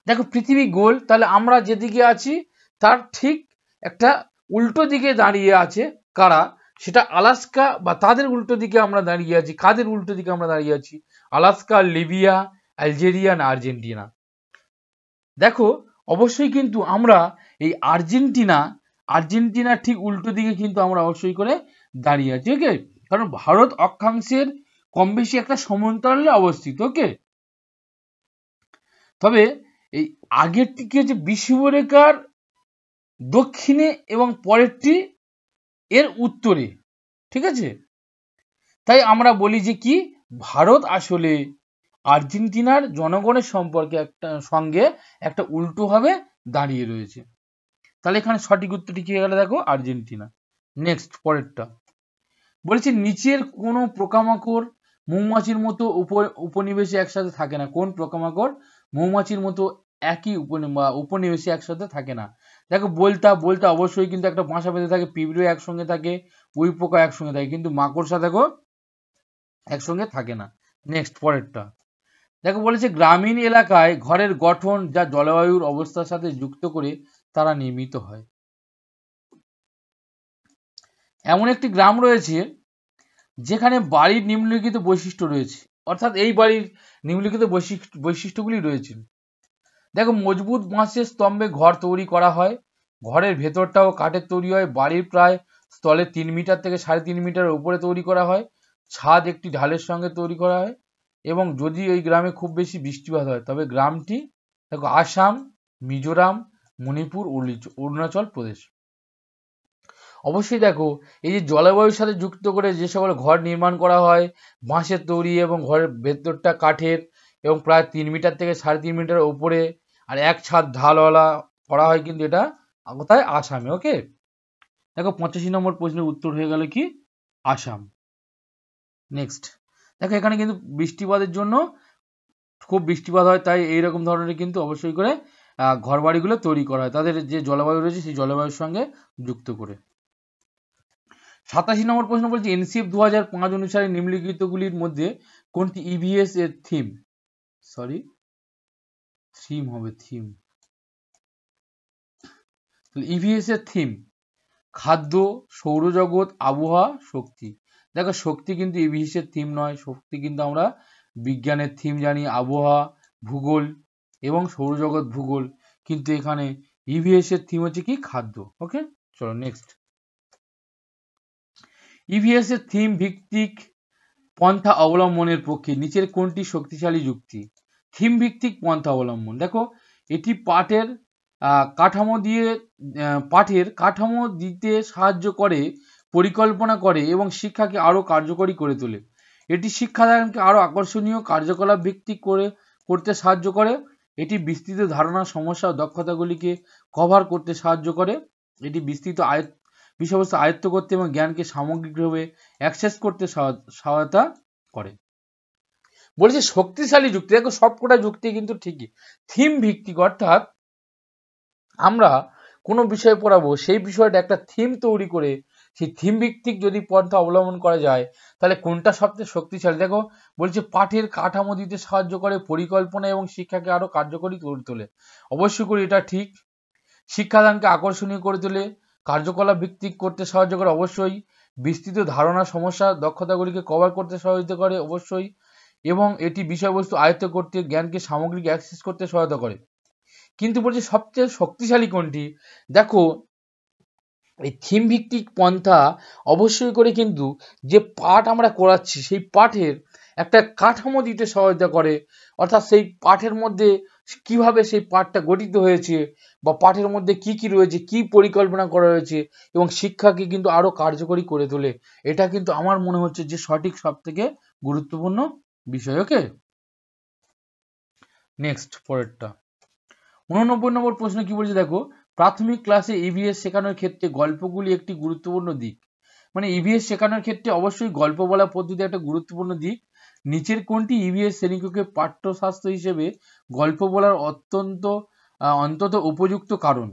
দেখো পৃথিবী গোল, তাহলে আমরা যেদিকে আছি তার ঠিক একটা উল্টো দিকে দাঁড়িয়ে আছে কারা? সেটা আলাস্কা, বা তাদের উল্টো দিকে আমরা দাঁড়িয়ে আছি। কাদের উল্টো দিকে আমরা দাঁড়িয়ে আছি? আলাস্কা, লিবিয়া, আলজেরিয়া না আর্জেন্টিনা। দেখো অবশ্যই কিন্তু আমরা এই আর্জেন্টিনার ঠিক উল্টো দিকে কিন্তু আমরা অবশ্যই করে দাঁড়িয়ে আছি, ওকে। কারণ ভারত অক্ষাংশের কম বেশি একটা সমান্তরালে অবস্থিত, ওকে। তবে এই আগেরটি কি হচ্ছে বিষুবরেখার দক্ষিণে এবং পরেরটি এর উত্তরে, ঠিক আছে। তাই আমরা বলি যে কি ভারত আসলে আর্জেন্টিনার জনগণের সম্পর্কে সঙ্গে একটা উল্টোভাবে দাঁড়িয়ে রয়েছে। তাহলে এখানে সঠিক উত্তরটি কি হয়ে গেল, দেখো আর্জেন্টিনা। নেক্সট পরেরটা বলেছে নিচের কোন পোকামাকড় মৌমাছির মতো উপনিবেশে একসাথে থাকে না। কোন পোকামাকড় মৌমাছির মতো একই উপনিবেশে একসাথে থাকে না? দেখো বলতা অবশ্যই কিন্তু একটা বাসা বেঁধে থাকে, পিঁপড়ে একসঙ্গে থাকে, উই পোকা একসঙ্গে থাকে, কিন্তু মাকড়সা দেখো একসঙ্গে থাকে না। নেক্সট পরেরটা দেখো বলেছে গ্রামীণ এলাকায় ঘরের গঠন যা জলবায়ুর অবস্থার সাথে যুক্ত করে তারা নির্মিত হয়। এমন একটি গ্রাম রয়েছে যেখানে বাড়ির নিম্নলিখিত বৈশিষ্ট্য রয়েছে, অর্থাৎ এই বাড়ির নিম্নলিখিত বৈশিষ্ট্যগুলি রয়েছে। দেখো মজবুত বাঁশের স্তম্ভে ঘর তৈরি করা হয়, ঘরের ভেতরটাও কাঠের তৈরি হয়, বাড়ির প্রায় স্থলে 3 মিটার থেকে 3.5 মিটার উপরে তৈরি করা হয়, ছাদ একটি ঢালের সঙ্গে তৈরি করা হয়, এবং যদি এই গ্রামে খুব বেশি বৃষ্টিপাত হয় তবে গ্রামটি দেখো আসাম, মিজোরাম, মণিপুর, অরুণাচল প্রদেশ। অবশ্যই দেখো এই যে জলবায়ুর সাথে যুক্ত করে যে সকল ঘর নির্মাণ করা হয় বাঁশের তৈরি এবং ঘরের ভেতরটা কাঠের এবং প্রায় 3 মিটার থেকে 3.5 মিটার উপরে আর এক ছাদ ঢালওয়ালা করা হয়, কিন্তু এটা কোথায় আসামে, ওকে। দেখো 85 নম্বর প্রশ্নের উত্তর হয়ে গেল কি আসাম। নেক্সট দেখো এখানে কিন্তু বৃষ্টিপাতের জন্য খুব বৃষ্টিপাত হয়, তাই এইরকম ধরনের কিন্তু অবশ্যই করে ঘর বাড়িগুলো তৈরি করা হয় তাদের যে জলবায়ু রয়েছে সেই জলবায়ুর সঙ্গে যুক্ত করে। 87 নম্বর প্রশ্ন বলছে এনসিএফ 2005 অনুসারে নিম্নলিখিতগুলির মধ্যে কোনটি ইভিএস এর থিম হবে ইভিএস এর থিম খাদ্য, সৌরজগৎ, আবহাওয়া, শক্তি। দেখো শক্তি কিন্তু ইভিএস এর থিম নয়, শক্তি কিন্তু আমরা বিজ্ঞানের থিম জানি, আবহাওয়া, ভূগোল এবং সৌরজগৎ ভূগোল, কিন্তু এখানে ইভিএস এর থিম হচ্ছে কি খাদ্য, ওকে। চলো নেক্সট ইভিএস এর থিম ভিত্তিক পন্থা অবলম্বনের পক্ষে নিচের কোনটি শক্তিশালী যুক্তি? থিম ভিত্তিক পন্থা অবলম্বন, দেখো এটি পাঠের কাঠামো দিতে সাহায্য করে, পরিকল্পনা করে এবং শিক্ষাকে আরো কার্যকরী করে তোলে। এটি শিক্ষাদানকে আরো আকর্ষণীয় কার্যকলাপ ভিত্তিক করতে সাহায্য করে। এটি বিস্তৃত ধারণা, সমস্যা ও দক্ষতাগুলিকে কভার করতে সাহায্য করে। এটি বিস্তৃত বিষয়বস্তু আয়ত্ত করতে এবং জ্ঞানকে সামগ্রিকভাবে অ্যাক্সেস করতে সহায়তা করে। বলেছে শক্তিশালী যুক্তি, দেখো সবকটা যুক্তি কিন্তু ঠিকই থিম ভিত্তিক, অর্থাৎ আমরা কোনো বিষয় পড়াবো সেই বিষয়টা একটা থিম তৈরি করে সেই থিম ভিত্তিক যদি পন্থা অবলম্বন করা যায় তাহলে কোনটা সবচেয়ে শক্তিশালী। দেখো বলছে পাঠের কাঠামো দিতে সাহায্য করে, পরিকল্পনা এবং শিক্ষাকে আরো কার্যকরী করে তোলে। অবশ্যই করে এটা ঠিক। শিক্ষাদানকে আকর্ষণীয় করে তোলে, কার্যকলাপ ভিত্তিক করতে সাহায্য করে, অবশ্যই। বিস্তৃত ধারণা, সমস্যা, দক্ষতাগুলিকে কভার করতে সহায়তা করে, অবশ্যই। এবং এটি বিষয়বস্তু আয়ত্ত করতে, জ্ঞানকে সামগ্রিক অ্যাক্সেস করতে সহায়তা করে। কিন্তু বলছে সবচেয়ে শক্তিশালী কোনটি? দেখো এই থিম ভিত্তিক পন্থা অবশ্যই করে কিন্তু যে পাঠ আমরা করাচ্ছি সেই পাঠের একটা কাঠামো দিতে সহায়তা করে, অর্থাৎ সেই পাঠের মধ্যে কিভাবে সেই পাঠটা গঠিত হয়েছে বা পাঠের মধ্যে কি কি রয়েছে, কি পরিকল্পনা করা হয়েছে এবং শিক্ষাকে কিন্তু আরো কার্যকরী করে তোলে। এটা কিন্তু আমার মনে হচ্ছে যে সঠিক সব থেকে গুরুত্বপূর্ণ বিষয়, ওকে। নেক্সট পরেরটা 89 নম্বর প্রশ্ন কি বলছে, দেখো প্রাথমিক ক্লাসে ইভিএস শেখানোর ক্ষেত্রে গল্পগুলি একটি গুরুত্বপূর্ণ দিক। মানে ইভিএস শেখানোর ক্ষেত্রে অবশ্যই গল্প বলা পদ্ধতি একটা গুরুত্বপূর্ণ দিক। নিচের কোনটি ইভিএস শ্রেণীকক্ষে পাঠ্যশাস্ত্র হিসেবে গল্প বলার অন্তত উপযুক্ত কারণ?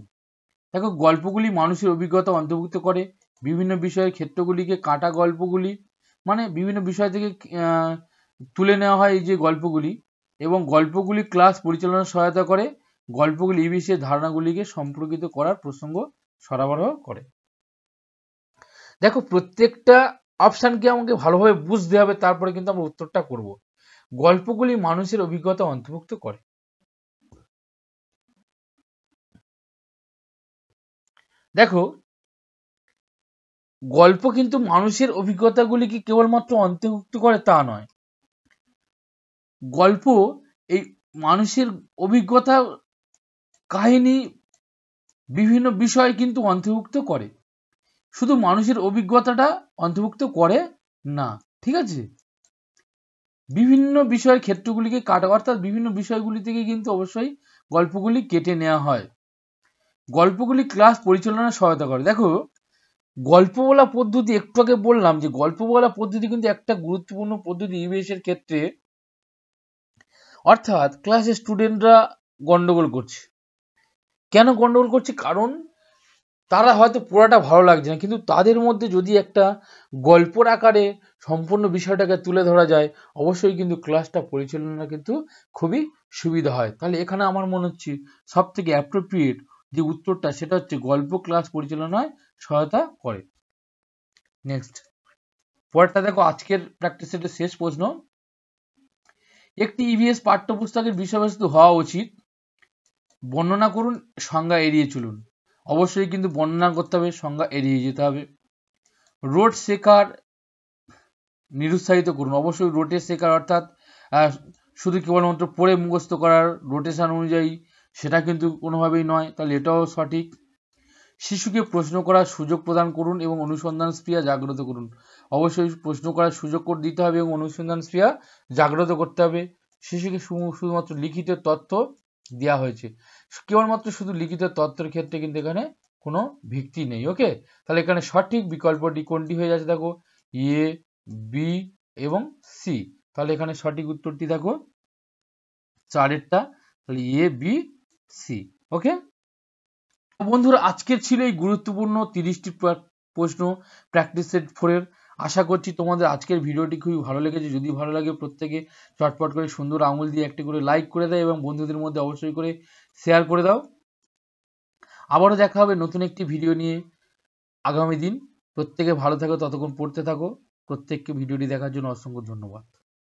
দেখো গল্পগুলি মানুষের অভিজ্ঞতা অন্তর্ভুক্ত করে, বিভিন্ন বিষয়ের ক্ষেত্রগুলিকে কাটা গল্পগুলি মানে বিভিন্ন বিষয় থেকে তুলে নেওয়া হয় এই যে গল্পগুলি, এবং গল্পগুলি ক্লাস পরিচালনার সহায়তা করে, গল্পগুলি ইভিএস এর ধারণাগুলিকে সম্পর্কিত করার প্রসঙ্গ সরবরাহ করে। দেখো প্রত্যেকটা অপশনকে আমাকে ভালোভাবে বুঝতে হবে, তারপরে কিন্তু আমরা উত্তরটা করব। গল্পগুলি মানুষের অভিজ্ঞতা অন্তর্ভুক্ত করে, দেখো, গল্প কিন্তু মানুষের অভিজ্ঞতাগুলিকে কেবলমাত্র অন্তর্ভুক্ত করে তা নয়, গল্প এই মানুষের অভিজ্ঞতা, কাহিনী, বিভিন্ন বিষয় কিন্তু অন্তর্ভুক্ত করে, শুধু মানুষের অভিজ্ঞতাটা অন্তর্ভুক্ত করে না। ঠিক আছে, বিভিন্ন বিষয়ের ক্ষেত্রগুলিকে কাটা, অর্থাৎ বিভিন্ন বিষয়গুলি থেকে কিন্তু অবশ্যই গল্পগুলি কেটে নেওয়া হয়। গল্পগুলি ক্লাস পরিচালনায় সহায়তা করে। দেখো, গল্প বলা পদ্ধতি, একটু আগে বললাম যে গল্প বলা পদ্ধতি কিন্তু একটা গুরুত্বপূর্ণ পদ্ধতি ইভিএস এর ক্ষেত্রে। অর্থাৎ ক্লাসের স্টুডেন্টরা গন্ডগোল করছে, কেন গন্ডগোল করছে? কারণ তারা হয়তো পুরাটা ভালো লাগছে না, কিন্তু তাদের মধ্যে যদি একটা গল্পর আকারে সম্পূর্ণ বিষয়টাকে তুলে ধরা যায়, অবশ্যই কিন্তু ক্লাসটা পরিচালনা কিন্তু খুবই সুবিধা হয়। তাহলে এখানে আমার মনে হচ্ছে সব থেকে অ্যাপ্রোপ্রিয়েট যে উত্তরটা, সেটা হচ্ছে গল্প ক্লাস পরিচালনায় সহায়তা করে। নেক্সট, পরেরটা দেখো, আজকের প্র্যাকটিস সেটের শেষ প্রশ্ন। একটি ইভিএস পাঠ্যপুস্তকের বিষয়বস্তু হওয়া উচিত, বর্ণনা করুন, সংজ্ঞা এড়িয়ে চলুন। অবশ্যই কিন্তু বর্ণনা করতে হবে, সংজ্ঞা এড়িয়ে যেতে হবে। রোট শেখার নিরুৎসাহিত করুন। অবশ্যই রোটে শেখার, অর্থাৎ শুধু কেবলমাত্র পড়ে মুখস্থ করার রোটেশন অনুযায়ী, সেটা কিন্তু কোনোভাবেই নয়, তাহলে এটাও সঠিক। শিশুকে প্রশ্ন করার সুযোগ প্রদান করুন এবং অনুসন্ধান স্পৃহা জাগ্রত করুন। অবশ্যই প্রশ্ন করার সুযোগ করে দিতে হবে এবং অনুসন্ধান স্পৃহা জাগ্রত করতে হবে। শিশুকে শুধুমাত্র লিখিত তথ্য দেওয়া হয়েছে, কেবলমাত্র শুধু লিখিত তথ্যের ক্ষেত্রে কিন্তু এখানে কোনো ভিত্তি নেই। ওকে, তাহলে এখানে সঠিক বিকল্পটি কোনটি হয়ে যাচ্ছে? দেখো, এ, বি এবং সি। তাহলে এখানে সঠিক উত্তরটি দেখো চারেরটা, তাহলে এ, বি, সি। ওকে বন্ধুরা, আজকের ছিল এই গুরুত্বপূর্ণ 30টি প্রশ্ন প্র্যাকটিস সেট 4-এর। আশা করছি তোমাদের আজকের ভিডিওটি খুবই ভালো লেগেছে। যদি ভালো লাগে, প্রত্যেকে চটপট করে সুন্দর আঙুল দিয়ে একটি করে লাইক করে দাও এবং বন্ধুদের মধ্যে অবশ্যই করে শেয়ার করে দাও। আবারও দেখা হবে নতুন একটি ভিডিও নিয়ে আগামী দিন। প্রত্যেকে ভালো থাকো, ততক্ষণ পড়তে থাকো। প্রত্যেককে ভিডিওটি দেখার জন্য অসংখ্য ধন্যবাদ।